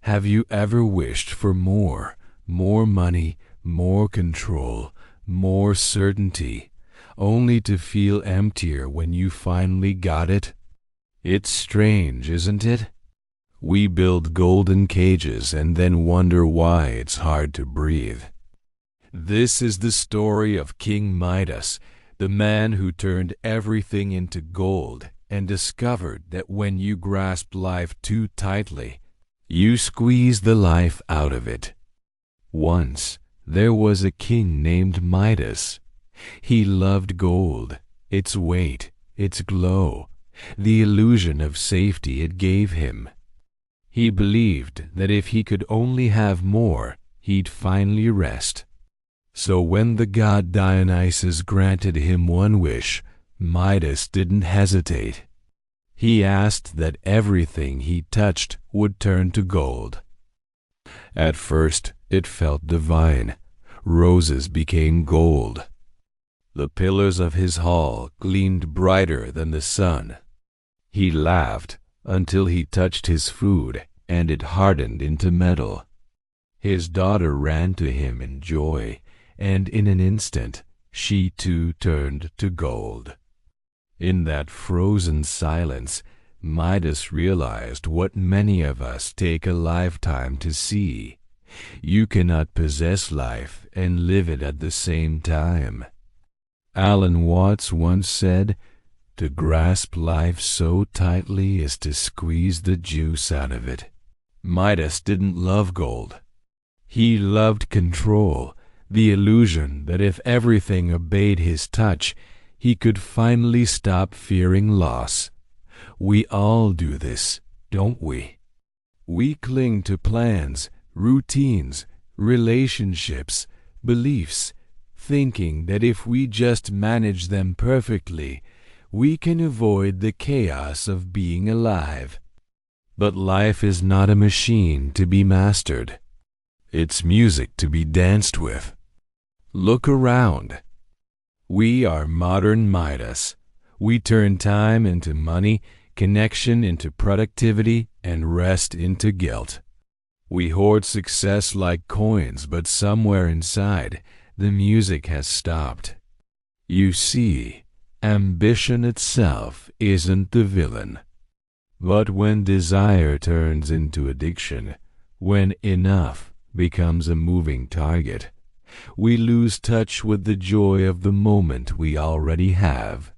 Have you ever wished for more money, more control, more certainty, only to feel emptier when you finally got it? It's strange, isn't it? We build golden cages and then wonder why it's hard to breathe. This is the story of King Midas, the man who turned everything into gold and discovered that when you grasp life too tightly, you squeeze the life out of it. Once there was a king named Midas. He loved gold, its weight, its glow, the illusion of safety it gave him. He believed that if he could only have more, he'd finally rest. So when the god Dionysus granted him one wish, Midas didn't hesitate. He asked that everything he touched would turn to gold. At first, it felt divine. Roses became gold. The pillars of his hall gleamed brighter than the sun. He laughed until he touched his food and it hardened into metal. His daughter ran to him in joy, and in an instant she too turned to gold. In that frozen silence, Midas realized what many of us take a lifetime to see. You cannot possess life and live it at the same time. Alan Watts once said, "To grasp life so tightly is to squeeze the juice out of it." Midas didn't love gold. He loved control, the illusion that if everything obeyed his touch, he could finally stop fearing loss. We all do this, don't we? We cling to plans, routines, relationships, beliefs, thinking that if we just manage them perfectly, we can avoid the chaos of being alive. But life is not a machine to be mastered. It's music to be danced with. Look around. We are modern Midas. We turn time into money, connection into productivity, and rest into guilt. We hoard success like coins, but somewhere inside, the music has stopped. You see, ambition itself isn't the villain. But when desire turns into addiction, when enough becomes a moving target, we lose touch with the joy of the moment we already have.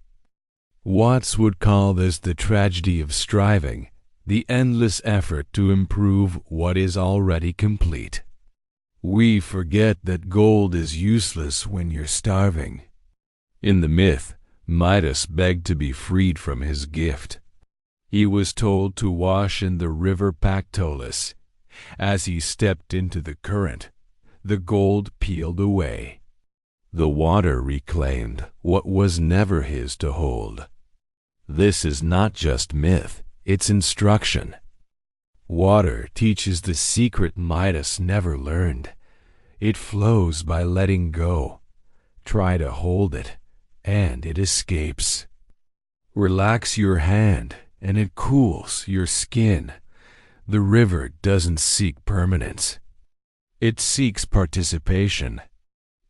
Watts would call this the tragedy of striving, the endless effort to improve what is already complete. We forget that gold is useless when you're starving. In the myth, Midas begged to be freed from his gift. He was told to wash in the river Pactolus. As he stepped into the current, the gold peeled away. The water reclaimed what was never his to hold. This is not just myth, it's instruction. Water teaches the secret Midas never learned. It flows by letting go. Try to hold it, and it escapes. Relax your hand, and it cools your skin. The river doesn't seek permanence. It seeks participation.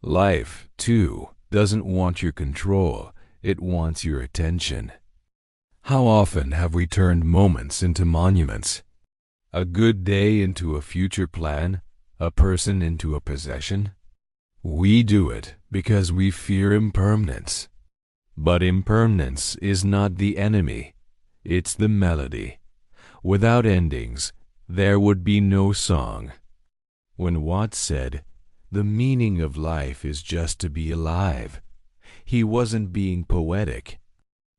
Life, too, doesn't want your control. It wants your attention. How often have we turned moments into monuments? A good day into a future plan? A person into a possession? We do it because we fear impermanence. But impermanence is not the enemy. It's the melody. Without endings, there would be no song. When Watts said, "The meaning of life is just to be alive," he wasn't being poetic.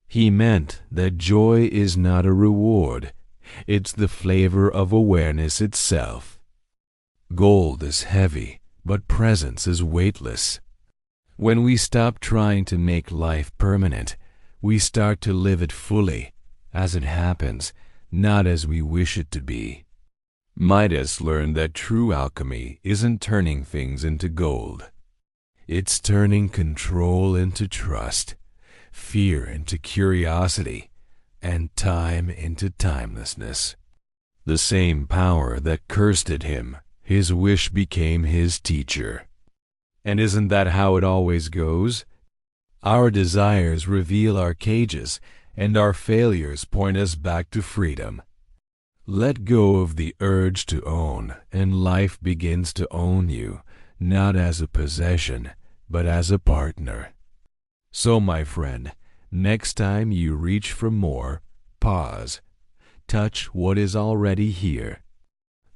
He meant that joy is not a reward. It's the flavor of awareness itself. Gold is heavy, but presence is weightless. When we stop trying to make life permanent, we start to live it fully, as it happens, not as we wish it to be. Midas learned that true alchemy isn't turning things into gold. It's turning control into trust, fear into curiosity, and time into timelessness. The same power that cursed at him, his wish became his teacher. And isn't that how it always goes? Our desires reveal our cages, and our failures point us back to freedom. Let go of the urge to own, and life begins to own you, not as a possession, but as a partner. So, my friend, next time you reach for more, pause. Touch what is already here.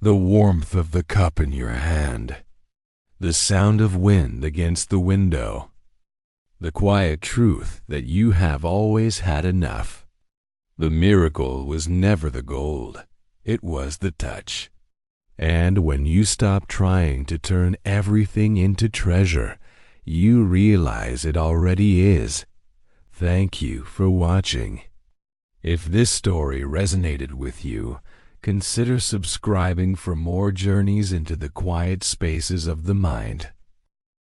The warmth of the cup in your hand. The sound of wind against the window. The quiet truth that you have always had enough. The miracle was never the gold. It was the touch. And when you stop trying to turn everything into treasure, you realize it already is. Thank you for watching. If this story resonated with you, consider subscribing for more journeys into the quiet spaces of the mind.